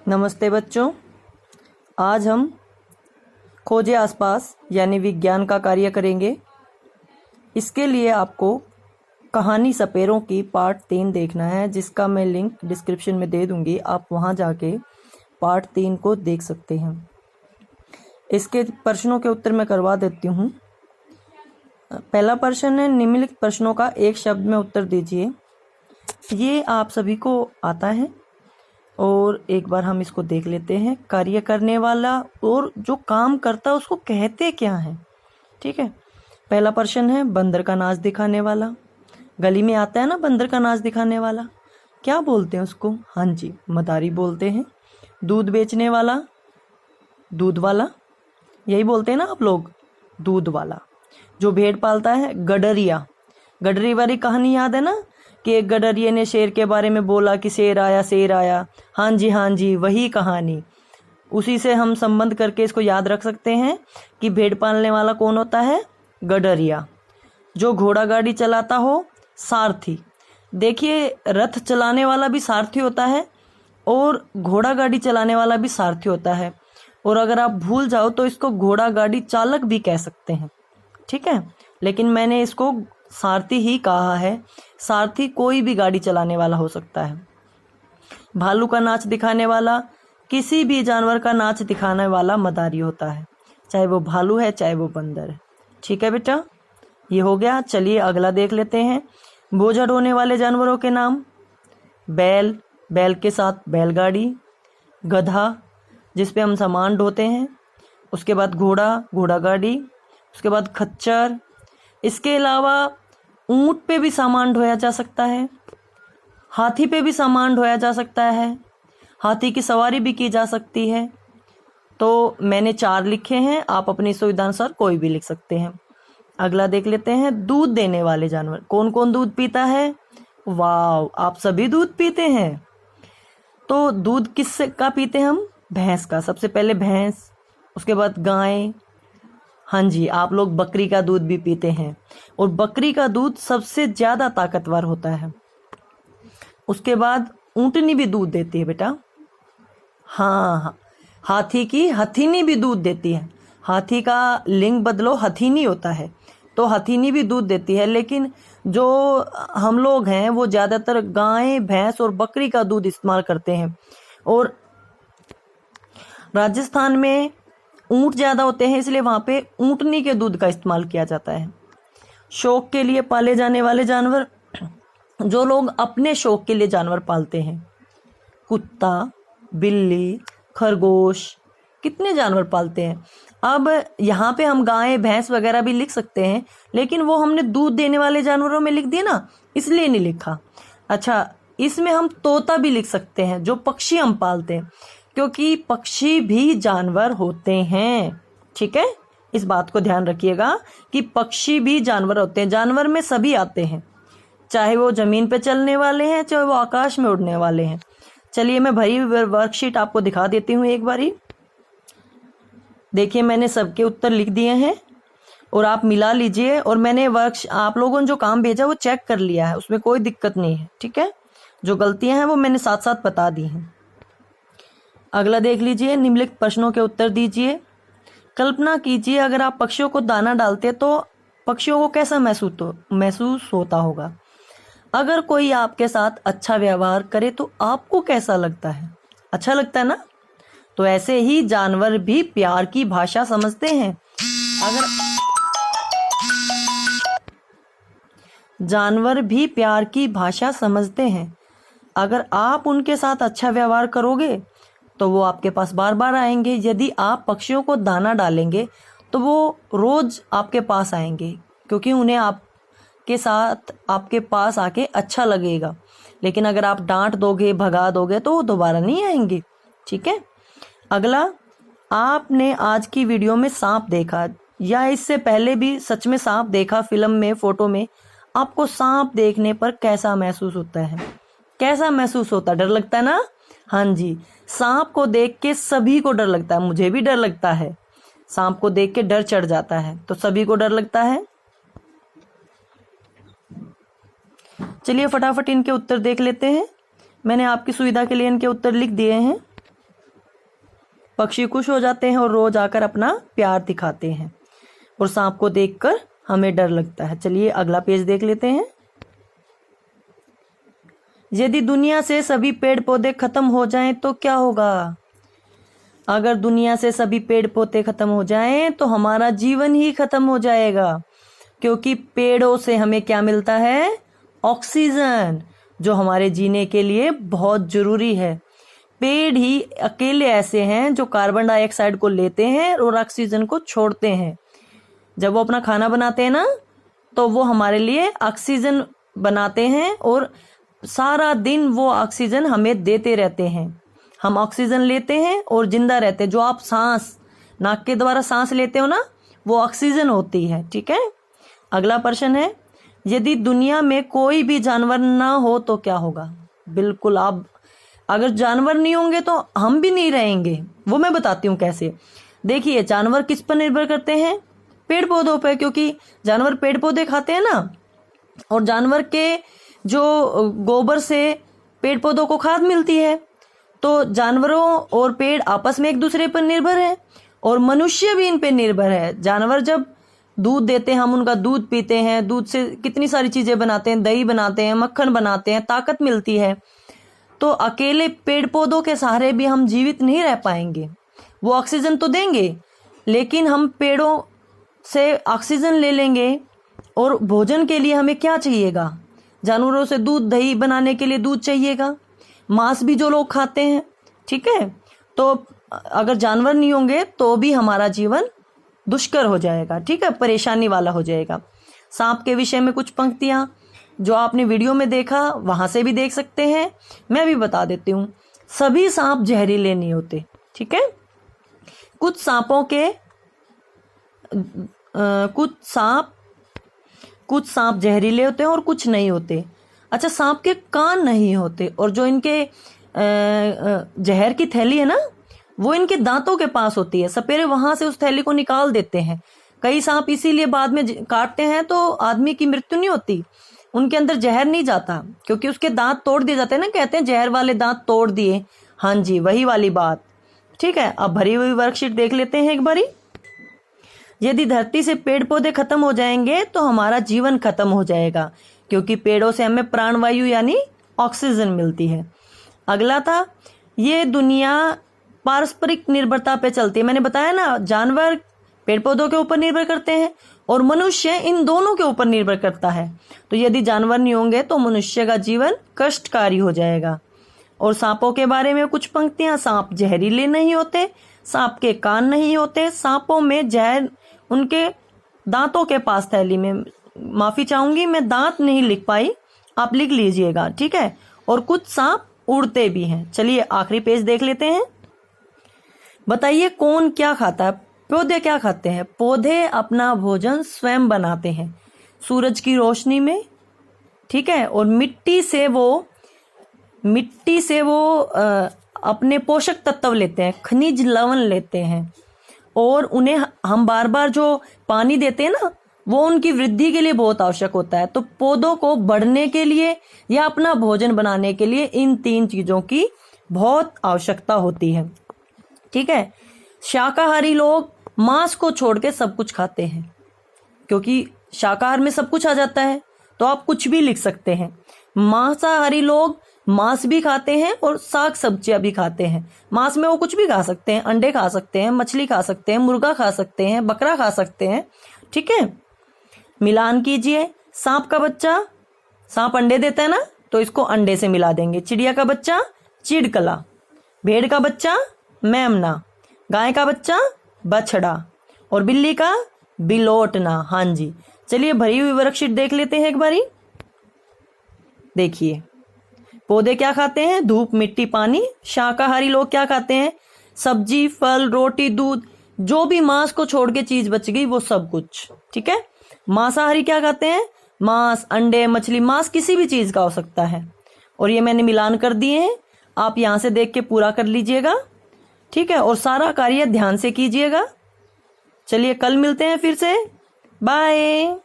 नमस्ते बच्चों, आज हम खोजे आसपास यानी विज्ञान का कार्य करेंगे। इसके लिए आपको कहानी सपेरों की पार्ट 3 देखना है, जिसका मैं लिंक डिस्क्रिप्शन में दे दूंगी। आप वहां जाके पार्ट 3 को देख सकते हैं। इसके प्रश्नों के उत्तर मैं करवा देती हूँ। पहला प्रश्न है, निम्नलिखित प्रश्नों का एक शब्द में उत्तर दीजिए। ये आप सभी को आता है और एक बार हम इसको देख लेते हैं। कार्य करने वाला और जो काम करता है उसको कहते क्या है। ठीक है, पहला प्रश्न है, बंदर का नाच दिखाने वाला। गली में आता है ना बंदर का नाच दिखाने वाला, क्या बोलते हैं उसको? हाँ जी, मदारी बोलते हैं। दूध बेचने वाला, दूध वाला, यही बोलते हैं ना आप लोग, दूध वाला। जो भेड़ पालता है, गडरिया। गडरी वाली कहानी याद है ना कि एक गडरिये ने शेर के बारे में बोला कि शेर आया शेर आया। हाँ जी, वही कहानी। उसी से हम संबंध करके इसको याद रख सकते हैं कि भेड़ पालने वाला कौन होता है? गडरिया। जो घोड़ा गाड़ी चलाता हो, सारथी। देखिए, रथ चलाने वाला भी सारथी होता है और घोड़ा गाड़ी चलाने वाला भी सारथी होता है। और अगर आप भूल जाओ तो इसको घोड़ा गाड़ी चालक भी कह सकते हैं। ठीक है, लेकिन मैंने इसको सारथी ही कहा है। सारथी कोई भी गाड़ी चलाने वाला हो सकता है। भालू का नाच दिखाने वाला, किसी भी जानवर का नाच दिखाने वाला मदारी होता है, चाहे वो भालू है चाहे वो बंदर है। ठीक है बेटा, ये हो गया। चलिए अगला देख लेते हैं। बोझा ढोने वाले जानवरों के नाम, बैल, बैल के साथ बैलगाड़ी। गधा, जिसपे हम सामान ढोते हैं। उसके बाद घोड़ा, घोड़ा गाड़ी। उसके बाद खच्चर। इसके अलावा ऊंट पे भी सामान ढोया जा सकता है, हाथी पे भी सामान ढोया जा सकता है, हाथी की सवारी भी की जा सकती है। तो मैंने 4 लिखे हैं, आप अपनी सुविधा अनुसार कोई भी लिख सकते हैं। अगला देख लेते हैं, दूध देने वाले जानवर। कौन कौन दूध पीता है? वाह, आप सभी दूध पीते हैं। तो दूध किस का पीते हैं हम? भैंस का। सबसे पहले भैंस, उसके बाद गाय। हाँ जी, आप लोग बकरी का दूध भी पीते हैं और बकरी का दूध सबसे ज्यादा ताकतवर होता है। उसके बाद ऊंटनी भी दूध देती है बेटा। हाँ, हाथी की हथीनी भी दूध देती है। हाथी का लिंग बदलो, हथीनी होता है, तो हथीनी भी दूध देती है। लेकिन जो हम लोग हैं वो ज्यादातर गाय, भैंस और बकरी का दूध इस्तेमाल करते हैं। और राजस्थान में ऊंट ज्यादा होते हैं, इसलिए वहां पे ऊंटनी के दूध का इस्तेमाल किया जाता है। शौक के लिए पाले जाने वाले जानवर, जो लोग अपने शौक के लिए जानवर पालते हैं, कुत्ता, बिल्ली, खरगोश, कितने जानवर पालते हैं। अब यहाँ पे हम गाय, भैंस वगैरह भी लिख सकते हैं, लेकिन वो हमने दूध देने वाले जानवरों में लिख दिया ना, इसलिए नहीं लिखा। अच्छा, इसमें हम तोता भी लिख सकते हैं, जो पक्षी हम पालते हैं, क्योंकि पक्षी भी जानवर होते हैं। ठीक है, इस बात को ध्यान रखिएगा कि पक्षी भी जानवर होते हैं। जानवर में सभी आते हैं, चाहे वो जमीन पे चलने वाले हैं, चाहे वो आकाश में उड़ने वाले हैं। चलिए मैं भरी वर्कशीट आपको दिखा देती हूँ एक बारी। देखिए, मैंने सबके उत्तर लिख दिए हैं और आप मिला लीजिए। और मैंने आप लोगों ने जो काम भेजा वो चेक कर लिया है, उसमें कोई दिक्कत नहीं है। ठीक है, जो गलतियां हैं वो मैंने साथ साथ बता दी हैं। अगला देख लीजिए, निम्नलिखित प्रश्नों के उत्तर दीजिए। कल्पना कीजिए, अगर आप पक्षियों को दाना डालते तो पक्षियों को कैसा महसूस होता होगा? अगर कोई आपके साथ अच्छा व्यवहार करे तो आपको कैसा लगता है? अच्छा लगता है ना? तो ऐसे ही जानवर भी प्यार की भाषा समझते हैं। जानवर भी प्यार की भाषा समझते हैं। अगर आप उनके साथ अच्छा व्यवहार करोगे तो वो आपके पास बार बार आएंगे। यदि आप पक्षियों को दाना डालेंगे तो वो रोज आपके पास आएंगे, क्योंकि उन्हें आपके साथ आपके पास आके अच्छा लगेगा। लेकिन अगर आप डांट दोगे, भगा दोगे, तो वो दोबारा नहीं आएंगे। ठीक है, अगला, आपने आज की वीडियो में सांप देखा या इससे पहले भी सच में सांप देखा? फिल्म में, फोटो में आपको सांप देखने पर कैसा महसूस होता है? कैसा महसूस होता है? डर लगता है ना? हाँ जी, सांप को देख के सभी को डर लगता है। मुझे भी डर लगता है, सांप को देख के डर चढ़ जाता है, तो सभी को डर लगता है। चलिए फटाफट इनके उत्तर देख लेते हैं। मैंने आपकी सुविधा के लिए इनके उत्तर लिख दिए हैं। पक्षी खुश हो जाते हैं और रोज आकर अपना प्यार दिखाते हैं, और सांप को देखकर हमें डर लगता है। चलिए अगला पेज देख लेते हैं। यदि दुनिया से सभी पेड़ पौधे खत्म हो जाएं तो क्या होगा? अगर दुनिया से सभी पेड़ पौधे खत्म हो जाएं तो हमारा जीवन ही खत्म हो जाएगा, क्योंकि पेड़ों से हमें क्या मिलता है? ऑक्सीजन, जो हमारे जीने के लिए बहुत जरूरी है। पेड़ ही अकेले ऐसे हैं जो कार्बन डाइऑक्साइड को लेते हैं और ऑक्सीजन को छोड़ते हैं। जब वो अपना खाना बनाते हैं ना, तो वो हमारे लिए ऑक्सीजन बनाते हैं और सारा दिन वो ऑक्सीजन हमें देते रहते हैं। हम ऑक्सीजन लेते हैं और जिंदा रहते हैं। जो आप सांस नाक के द्वारा सांस लेते हो ना, वो ऑक्सीजन होती है। ठीक है, अगला प्रश्न है, यदि दुनिया में कोई भी जानवर ना हो तो क्या होगा? बिल्कुल, आप अगर जानवर नहीं होंगे तो हम भी नहीं रहेंगे। वो मैं बताती हूँ कैसे। देखिए, जानवर किस पर निर्भर करते हैं? पेड़ पौधों पर, क्योंकि जानवर पेड़ पौधे खाते हैं ना, और जानवर के जो गोबर से पेड़ पौधों को खाद मिलती है। तो जानवरों और पेड़ आपस में एक दूसरे पर निर्भर है, और मनुष्य भी इन पे निर्भर है। जानवर जब दूध देते हैं, हम उनका दूध पीते हैं, दूध से कितनी सारी चीजें बनाते हैं, दही बनाते हैं, मक्खन बनाते हैं, ताकत मिलती है। तो अकेले पेड़ पौधों के सहारे भी हम जीवित नहीं रह पाएंगे। वो ऑक्सीजन तो देंगे, लेकिन हम पेड़ों से ऑक्सीजन ले लेंगे, और भोजन के लिए हमें क्या चाहिएगा? जानवरों से दूध दही बनाने के लिए दूध चाहिएगा, मांस भी जो लोग खाते हैं। ठीक है, तो अगर जानवर नहीं होंगे तो भी हमारा जीवन दुष्कर हो जाएगा। ठीक है, परेशानी वाला हो जाएगा। सांप के विषय में कुछ पंक्तियां जो आपने वीडियो में देखा वहां से भी देख सकते हैं, मैं भी बता देती हूँ। सभी सांप जहरीले नहीं होते। ठीक है, कुछ सांप जहरीले होते हैं और कुछ नहीं होते। अच्छा, सांप के कान नहीं होते, और जो इनके जहर की थैली है ना, वो इनके दांतों के पास होती है। सपेरे वहां से उस थैली को निकाल देते हैं। कई सांप इसीलिए बाद में काटते हैं तो आदमी की मृत्यु नहीं होती, उनके अंदर जहर नहीं जाता, क्योंकि उसके दांत तोड़ दिए जाते हैं ना। कहते हैं जहर वाले दांत तोड़ दिए। हाँ जी, वही वाली बात। ठीक है, अब भरी हुई वर्कशीट देख लेते हैं एक बारी। यदि धरती से पेड़ पौधे खत्म हो जाएंगे तो हमारा जीवन खत्म हो जाएगा, क्योंकि पेड़ों से हमें प्राणवायु यानी ऑक्सीजन मिलती है। अगला था, ये दुनिया पारस्परिक निर्भरता पे चलती है। मैंने बताया ना, जानवर पेड़ पौधों के ऊपर निर्भर करते हैं और मनुष्य इन दोनों के ऊपर निर्भर करता है। तो यदि जानवर नहीं होंगे तो मनुष्य का जीवन कष्टकारी हो जाएगा। और सांपों के बारे में कुछ पंक्तियां, सांप जहरीले नहीं होते, सांप के कान नहीं होते, सांपों में जहर उनके दांतों के पास थैली में। माफी चाहूंगी, मैं दांत नहीं लिख पाई, आप लिख लीजिएगा। ठीक है, और कुछ सांप उड़ते भी हैं। चलिए आखिरी पेज देख लेते हैं। बताइए कौन क्या खाता है? पौधे क्या खाते हैं? पौधे अपना भोजन स्वयं बनाते हैं सूरज की रोशनी में। ठीक है, और मिट्टी से वो अपने पोषक तत्व लेते हैं, खनिज लवण लेते हैं, और उन्हें हम बार बार जो पानी देते हैं ना, वो उनकी वृद्धि के लिए बहुत आवश्यक होता है। तो पौधों को बढ़ने के लिए या अपना भोजन बनाने के लिए इन 3 चीजों की बहुत आवश्यकता होती है। ठीक है, शाकाहारी लोग मांस को छोड़ के सब कुछ खाते हैं, क्योंकि शाकाहार में सब कुछ आ जाता है, तो आप कुछ भी लिख सकते हैं। मांसाहारी लोग मांस भी खाते हैं और साग सब्जियां भी खाते हैं। मांस में वो कुछ भी खा सकते हैं, अंडे खा सकते हैं, मछली खा सकते हैं, मुर्गा खा सकते हैं, बकरा खा सकते हैं। ठीक है, मिलान कीजिए। सांप का बच्चा, सांप अंडे देता है ना, तो इसको अंडे से मिला देंगे। चिड़िया का बच्चा चिड़कला, भेड़ का बच्चा मेमना, गाय का बच्चा बछड़ा, और बिल्ली का बिलोटना। हाँ जी, चलिए भरी हुई वर्कशीट देख लेते हैं एक बारी। देखिए, पौधे क्या खाते हैं? धूप, मिट्टी, पानी। शाकाहारी लोग क्या खाते हैं? सब्जी, फल, रोटी, दूध, जो भी मांस को छोड़ के चीज बच गई वो सब कुछ। ठीक है, मांसाहारी क्या खाते हैं? मांस, अंडे, मछली। मांस किसी भी चीज का हो सकता है, और ये मैंने मिलान कर दिए हैं, आप यहां से देख के पूरा कर लीजिएगा। ठीक है, और सारा कार्य ध्यान से कीजिएगा। चलिए कल मिलते हैं फिर से, बाय।